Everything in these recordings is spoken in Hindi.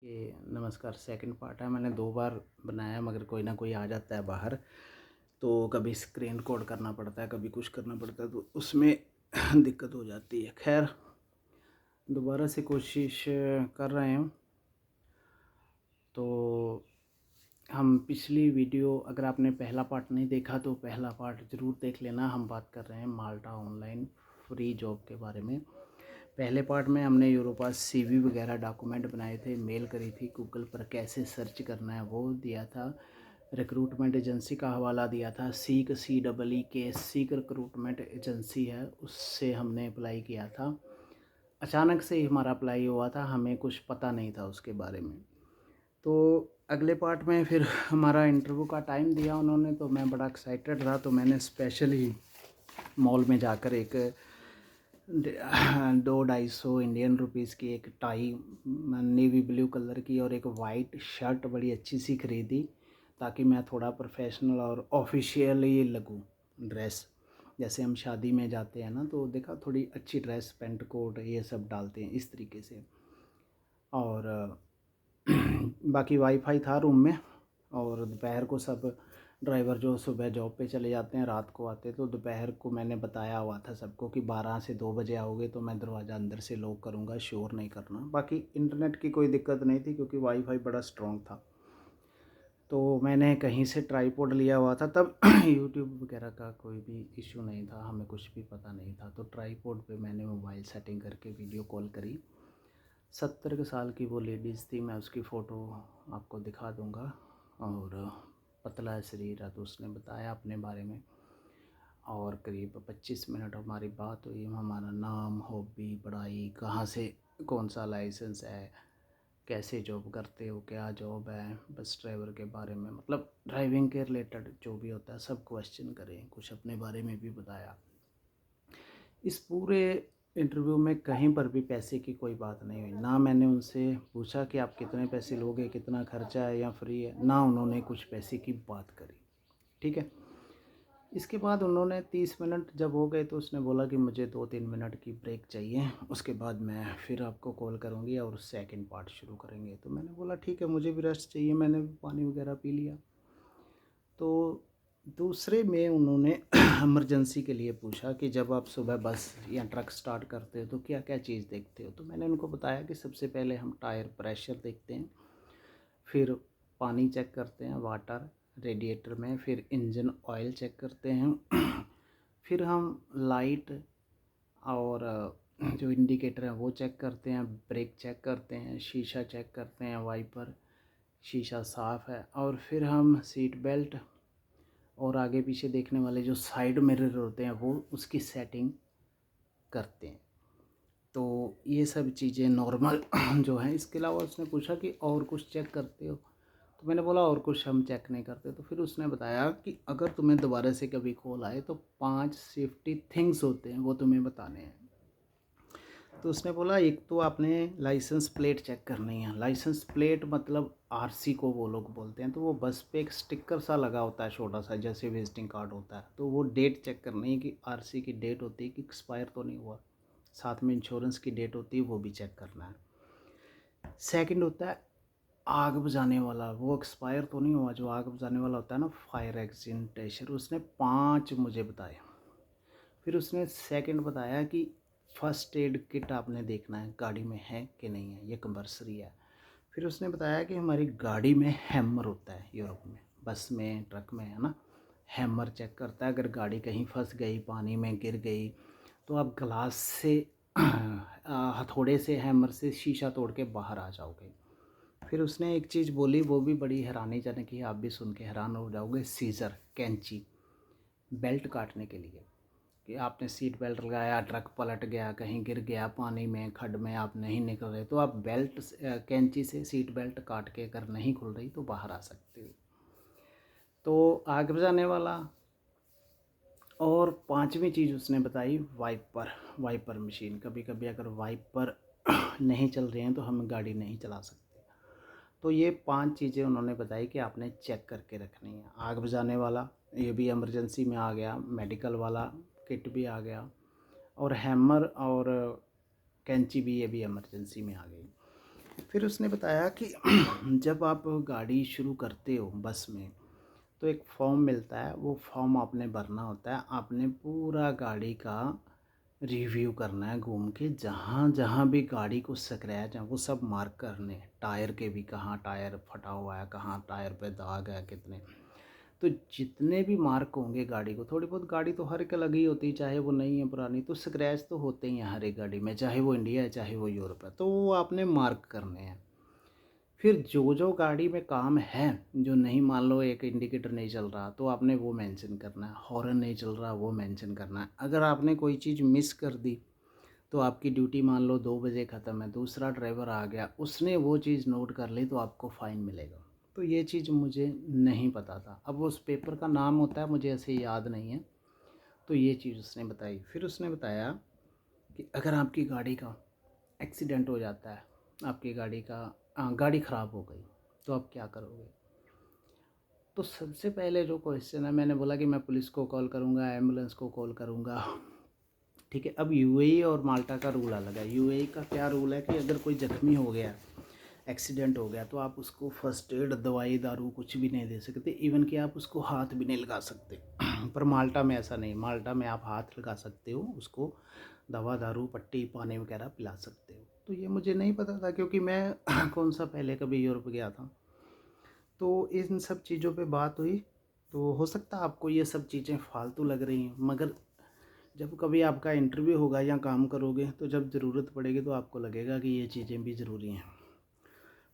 कि नमस्कार सेकंड पार्ट है। मैंने 2 बार बनाया मगर कोई ना कोई आ जाता है बाहर, तो कभी स्क्रीन कोड करना पड़ता है, कभी कुछ करना पड़ता है, तो उसमें दिक्कत हो जाती है। खैर दोबारा से कोशिश कर रहे हैं। तो हम पिछली वीडियो, अगर आपने पहला पार्ट नहीं देखा तो पहला पार्ट ज़रूर देख लेना। हम बात कर रहे हैं माल्टा ऑनलाइन फ्री जॉब के बारे में। पहले पार्ट में हमने यूरोपास सीवी वगैरह डॉक्यूमेंट बनाए थे, मेल करी थी, गूगल पर कैसे सर्च करना है वो दिया था, रिक्रूटमेंट एजेंसी का हवाला दिया था। Seek CEE seek recruitment agency है, उससे हमने अप्लाई किया था। अचानक से ही हमारा अप्लाई हुआ था, हमें कुछ पता नहीं था उसके बारे में। तो अगले पार्ट में फिर हमारा इंटरव्यू का टाइम दिया उन्होंने, तो मैं बड़ा एक्साइटेड रहा। तो मैंने स्पेशली मॉल में जाकर एक 200-250 इंडियन रुपीज़ की एक टाई नेवी ब्लू कलर की और एक वाइट शर्ट बड़ी अच्छी सी ख़रीदी, ताकि मैं थोड़ा प्रोफेशनल और ऑफिशियली लगूं। ड्रेस जैसे हम शादी में जाते हैं ना, तो देखा थोड़ी अच्छी ड्रेस, पेंट कोट ये सब डालते हैं इस तरीके से। और बाकी वाईफाई था रूम में। और दोपहर को सब ड्राइवर जो सुबह जॉब पे चले जाते हैं रात को आते, तो दोपहर को मैंने बताया हुआ था सबको कि 12 से 2 बजे आओगे तो मैं दरवाज़ा अंदर से लॉक करूँगा, शोर नहीं करना। बाकी इंटरनेट की कोई दिक्कत नहीं थी क्योंकि वाईफाई बड़ा स्ट्रॉन्ग था। तो मैंने कहीं से ट्राईपॉड लिया हुआ था तब यूट्यूब वगैरह का कोई भी इशू नहीं था, हमें कुछ भी पता नहीं था। तो ट्राईपॉड पे मैंने मोबाइल सेटिंग करके वीडियो कॉल करी। 70 साल की वो लेडीज़ थी, मैं उसकी फ़ोटो आपको दिखा दूँगा। और पतला शरीर है, तो उसने बताया अपने बारे में और करीब 25 मिनट हमारी बात हुई। हमारा नाम, हॉबी, पढ़ाई, कहाँ से कौन सा लाइसेंस है, कैसे जॉब करते हो, क्या जॉब है, बस ड्राइवर के बारे में, मतलब ड्राइविंग के रिलेटेड जो भी होता है सब क्वेश्चन करें, कुछ अपने बारे में भी बताया। इस पूरे इंटरव्यू में कहीं पर भी पैसे की कोई बात नहीं हुई। ना मैंने उनसे पूछा कि आप कितने पैसे लोगे, कितना खर्चा है या फ्री है, ना उन्होंने कुछ पैसे की बात करी। ठीक है। इसके बाद उन्होंने 30 मिनट जब हो गए तो उसने बोला कि मुझे 2-3 मिनट की ब्रेक चाहिए, उसके बाद मैं फिर आपको कॉल करूँगी और सेकंड पार्ट शुरू करेंगे। तो मैंने बोला ठीक है, मुझे भी रेस्ट चाहिए, मैंने भी पानी वगैरह पी लिया। तो दूसरे में उन्होंने इमरजेंसी के लिए पूछा कि जब आप सुबह बस या ट्रक स्टार्ट करते हो तो क्या क्या चीज़ देखते हो। तो मैंने उनको बताया कि सबसे पहले हम टायर प्रेशर देखते हैं, फिर पानी चेक करते हैं वाटर रेडिएटर में, फिर इंजन ऑयल चेक करते हैं, फिर हम लाइट और जो इंडिकेटर हैं वो चेक करते हैं, ब्रेक चेक करते हैं, शीशा चेक करते हैं, वाइपर शीशा साफ़ है, और फिर हम सीट बेल्ट और आगे पीछे देखने वाले जो साइड मिरर होते हैं वो उसकी सेटिंग करते हैं। तो ये सब चीज़ें नॉर्मल जो हैं। इसके अलावा उसने पूछा कि और कुछ चेक करते हो, तो मैंने बोला और कुछ हम चेक नहीं करते। तो फिर उसने बताया कि अगर तुम्हें दोबारा से कभी कॉल आए तो 5 सेफ्टी थिंग्स होते हैं, वो तुम्हें बताने हैं। तो उसने बोला एक तो आपने लाइसेंस प्लेट चेक करनी है। लाइसेंस प्लेट मतलब आरसी को वो लोग बोलते हैं। तो वो बस पे एक स्टिकर सा लगा होता है छोटा सा, जैसे विजिटिंग कार्ड होता है। तो वो डेट चेक करनी है कि आरसी की डेट होती है कि एक्सपायर तो नहीं हुआ, साथ में इंश्योरेंस की डेट होती है, वो भी चेक करना है। सेकंड होता है आग बुझाने वाला, वो एक्सपायर तो नहीं हुआ, जो आग बुझाने वाला होता है ना, फायर एक्सटिंग्विशर। उसने 5 मुझे बताए। फिर उसने सेकंड बताया कि फ़र्स्ट एड किट आपने देखना है गाड़ी में है कि नहीं है, ये कंपल्सरी है। फिर उसने बताया कि हमारी गाड़ी में हैमर होता है, यूरोप में बस में ट्रक में है ना, हैमर चेक करता है। अगर गाड़ी कहीं फंस गई, पानी में गिर गई, तो आप ग्लास से हथौड़े से, हैमर से शीशा तोड़ के बाहर आ जाओगे। फिर उसने एक चीज़ बोली, वो भी बड़ी हैरानीजनक है, आप भी सुन के हैरान हो जाओगे। सीज़र, कैंची, बेल्ट काटने के लिए, कि आपने सीट बेल्ट लगाया, ट्रक पलट गया, कहीं गिर गया पानी में, खड्ड में, आप नहीं निकल रहे, तो आप बेल्ट कैंची से सीट बेल्ट काट के, अगर नहीं खुल रही तो बाहर आ सकते हो। तो आग बुझाने वाला। और 5वीं चीज़ उसने बताई वाइपर, वाइपर मशीन। कभी कभी अगर वाइपर नहीं चल रहे हैं तो हम गाड़ी नहीं चला सकते। तो ये 5 चीज़ें उन्होंने बताई कि आपने चेक करके रखनी है। आग बुझाने वाला, ये भी इमरजेंसी में आ गया। मेडिकल वाला किट भी आ गया, और हैमर और कैंची भी, ये भी इमरजेंसी में आ गई। फिर उसने बताया कि जब आप गाड़ी शुरू करते हो बस में, तो एक फॉर्म मिलता है, वो फॉर्म आपने भरना होता है। आपने पूरा गाड़ी का रिव्यू करना है घूम के, जहाँ जहाँ भी गाड़ी को स्क्रैच है वो सब मार्क करने हैं। टायर के भी, कहाँ टायर फटा हुआ है, कहाँ टायर पे दाग है, कितने। तो जितने भी मार्क होंगे गाड़ी को, थोड़ी बहुत गाड़ी तो हर एक अलग ही होती है, चाहे वो नई है पुरानी, तो स्क्रैच तो होते ही हैं हर एक गाड़ी में, चाहे वो इंडिया है चाहे वो यूरोप है, तो वो आपने मार्क करने हैं। फिर जो जो गाड़ी में काम है, जो नहीं, मान लो एक इंडिकेटर नहीं चल रहा तो आपने वो मेंशन करना है, हॉर्न नहीं चल रहा वो मेंशन करना है। अगर आपने कोई चीज़ मिस कर दी तो आपकी ड्यूटी मान लो 2 बजे ख़त्म है, दूसरा ड्राइवर आ गया, उसने वो चीज़ नोट कर ली तो आपको फ़ाइन मिलेगा। तो ये चीज़ मुझे नहीं पता था। अब उस पेपर का नाम होता है, मुझे ऐसे याद नहीं है। तो ये चीज़ उसने बताई। फिर उसने बताया कि अगर आपकी गाड़ी का एक्सीडेंट हो जाता है, आपकी गाड़ी का गाड़ी ख़राब हो गई, तो आप क्या करोगे। तो सबसे पहले जो क्वेश्चन है, मैंने बोला कि मैं पुलिस को कॉल करूँगा, एम्बुलेंस को कॉल करूँगा। ठीक है। अब यूएई और माल्टा का रूल अलग है। यूएई का क्या रूल है कि अगर कोई ज़ख्मी हो गया, एक्सीडेंट हो गया, तो आप उसको फर्स्ट एड, दवाई दारू कुछ भी नहीं दे सकते, इवन कि आप उसको हाथ भी नहीं लगा सकते। पर माल्टा में ऐसा नहीं। माल्टा में आप हाथ लगा सकते हो, उसको दवा दारू पट्टी पानी वगैरह पिला सकते हो। तो ये मुझे नहीं पता था, क्योंकि मैं कौन सा पहले कभी यूरोप गया था। तो इन सब चीज़ों पे बात हुई। तो हो सकता है आपको ये सब चीज़ें फालतू लग रही हैं, मगर जब कभी आपका इंटरव्यू होगा या काम करोगे, तो जब ज़रूरत पड़ेगी तो आपको लगेगा कि ये चीज़ें भी ज़रूरी हैं।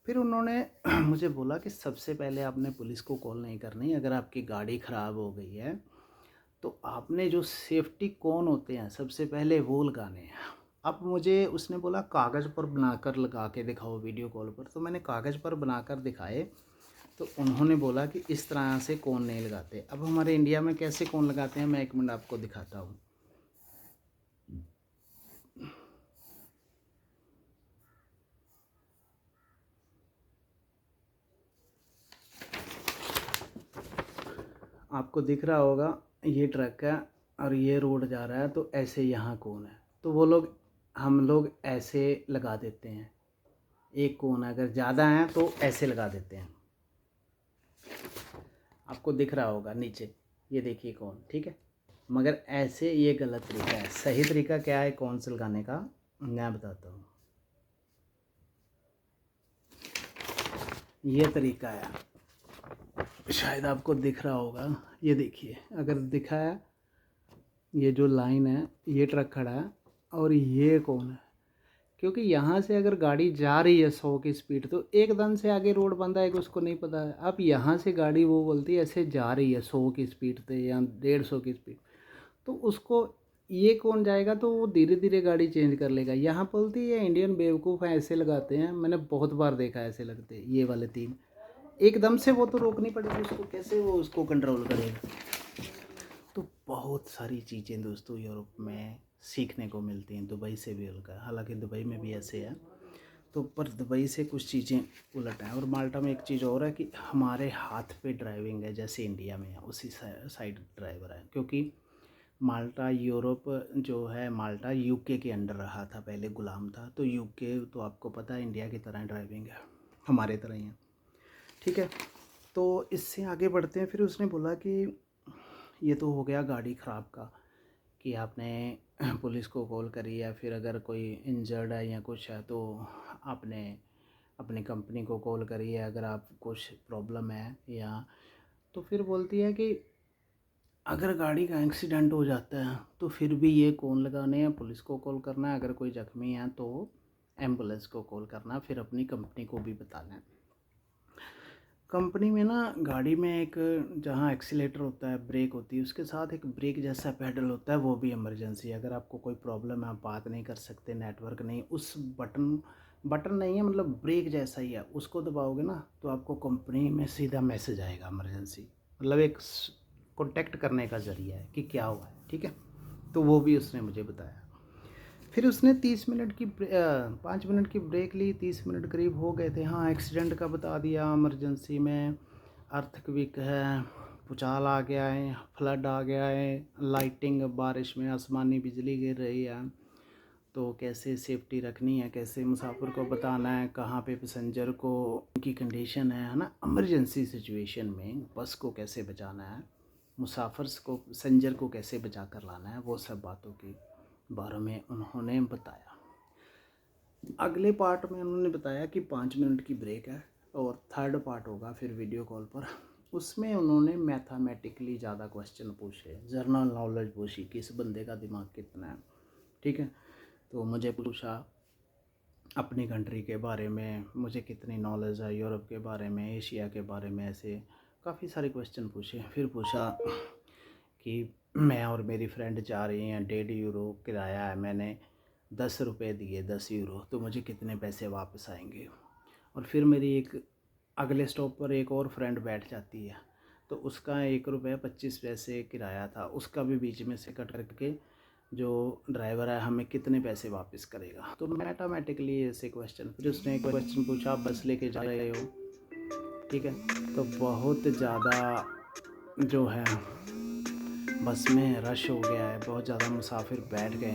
फिर उन्होंने मुझे बोला कि सबसे पहले आपने पुलिस को कॉल नहीं करनी। अगर आपकी गाड़ी ख़राब हो गई है तो आपने जो सेफ्टी कोन होते हैं सबसे पहले वो लगाने हैं। अब मुझे उसने बोला कागज़ पर बनाकर लगा के दिखाओ वीडियो कॉल पर, तो मैंने कागज़ पर बनाकर दिखाए। तो उन्होंने बोला कि इस तरह से कोन नहीं लगाते। अब हमारे इंडिया में कैसे कोन लगाते हैं, मैं एक मिनट आपको दिखाता हूँ। आपको दिख रहा होगा, ये ट्रक है और ये रोड जा रहा है, तो ऐसे यहाँ कोन है। तो वो लोग, हम लोग ऐसे लगा देते हैं। एक कोन अगर ज़्यादा है तो ऐसे लगा देते हैं। आपको दिख रहा होगा नीचे, ये देखिए कोन, ठीक है। मगर ऐसे ये गलत तरीका है। सही तरीका क्या है कोन से लगाने का, मैं बताता हूँ। ये तरीका है, शायद आपको दिख रहा होगा। ये देखिए, अगर दिखा है, ये जो लाइन है, ये ट्रक खड़ा है और ये कौन है। क्योंकि यहाँ से अगर गाड़ी जा रही है 100 की स्पीड, तो एकदम से आगे रोड बंद है कि उसको नहीं पता है। अब यहाँ से गाड़ी वो बोलती है ऐसे जा रही है 100 की स्पीड पे या 150 की स्पीड, तो उसको ये कौन जाएगा, तो वो धीरे धीरे गाड़ी चेंज कर लेगा। यहाँ बोलती है इंडियन बेवकूफ़ हैं, ऐसे लगाते हैं। मैंने बहुत बार देखा है ऐसे लगते, ये वाले तीन एकदम से वो तो रोकनी पड़ेगी उसको, कैसे वो उसको कंट्रोल करेगा। तो बहुत सारी चीज़ें दोस्तों यूरोप में सीखने को मिलती हैं। दुबई से भी हल्का है, हालांकि दुबई में भी ऐसे है। तो पर दुबई से कुछ चीज़ें उलट हैं। और माल्टा में एक चीज़ और है कि हमारे हाथ पे ड्राइविंग है, जैसे इंडिया में है उसी साइड ड्राइवर है। क्योंकि माल्टा यूरोप जो है, माल्टा यूके के अंडर रहा था, पहले गुलाम था। तो यूके तो आपको पता है इंडिया की तरह ड्राइविंग है, हमारे तरह ही है, ठीक है। तो इससे आगे बढ़ते हैं। फिर उसने बोला कि ये तो हो गया गाड़ी ख़राब का, कि आपने पुलिस को कॉल करी, या फिर अगर कोई इंजर्ड है या कुछ है तो आपने अपनी कंपनी को कॉल करी है अगर आप कुछ प्रॉब्लम है। या तो फिर बोलती है कि अगर गाड़ी का एक्सीडेंट हो जाता है तो फिर भी ये कौन लगाने हैं, पुलिस को कॉल करना है, अगर कोई ज़ख्मी है तो एम्बुलेंस को कॉल करना है, फिर अपनी कंपनी को भी बताना है। कंपनी में ना, गाड़ी में एक, जहाँ एक्सीलेटर होता है, ब्रेक होती है, उसके साथ एक ब्रेक जैसा पैडल होता है, वो भी इमरजेंसी। अगर आपको कोई प्रॉब्लम है, आप बात नहीं कर सकते, नेटवर्क नहीं, उस बटन बटन नहीं है, मतलब ब्रेक जैसा ही है, उसको दबाओगे ना तो आपको कंपनी में सीधा मैसेज आएगा इमरजेंसी। मतलब एक कॉन्टेक्ट करने का ज़रिया है कि क्या हुआ है, ठीक है। तो वो भी उसने मुझे बताया। फिर उसने 30 मिनट की 5 मिनट की ब्रेक ली। 30 मिनट करीब हो गए थे। हाँ, एक्सीडेंट का बता दिया, इमरजेंसी में अर्थक्वेक है, भूचाल आ गया है, फ्लड आ गया है, लाइटिंग, बारिश में आसमानी बिजली गिर रही है, तो कैसे सेफ्टी रखनी है, कैसे मुसाफिर को बताना है, कहाँ पे पैसेंजर को उनकी कंडीशन है ना, इमरजेंसी सिचुएशन में बस को कैसे बचाना है, मुसाफिर को पैसेंजर को कैसे बचा कर लाना है, वो सब बातों के बारे में उन्होंने बताया। अगले पार्ट में उन्होंने बताया कि 5 मिनट की ब्रेक है और थर्ड पार्ट होगा फिर वीडियो कॉल पर। उसमें उन्होंने मैथमेटिकली ज़्यादा क्वेश्चन पूछे, जनरल नॉलेज पूछी कि इस बंदे का दिमाग कितना है, ठीक है। तो मुझे पूछा अपनी कंट्री के बारे में, मुझे कितनी नॉलेज है, यूरोप के बारे में, एशिया के बारे में, ऐसे काफ़ी सारे क्वेश्चन पूछे। फिर पूछा कि मैं और मेरी फ्रेंड जा रही हैं, 1.5 यूरो किराया है, मैंने 10 रुपये दिए, 10 यूरो, तो मुझे कितने पैसे वापस आएंगे। और फिर मेरी एक अगले स्टॉप पर एक और फ्रेंड बैठ जाती है, तो उसका 1 रुपया 25 पैसे किराया था, उसका भी बीच में से कट करके जो ड्राइवर है हमें कितने पैसे वापस करेगा। तो मैथमेटिकली ऐसे क्वेश्चन। फिर उसने एक क्वेश्चन पूछा, आप बस लेके जा रहे हो, ठीक है, तो बहुत ज़्यादा जो है बस में रश हो गया है, बहुत ज़्यादा मुसाफिर बैठ गए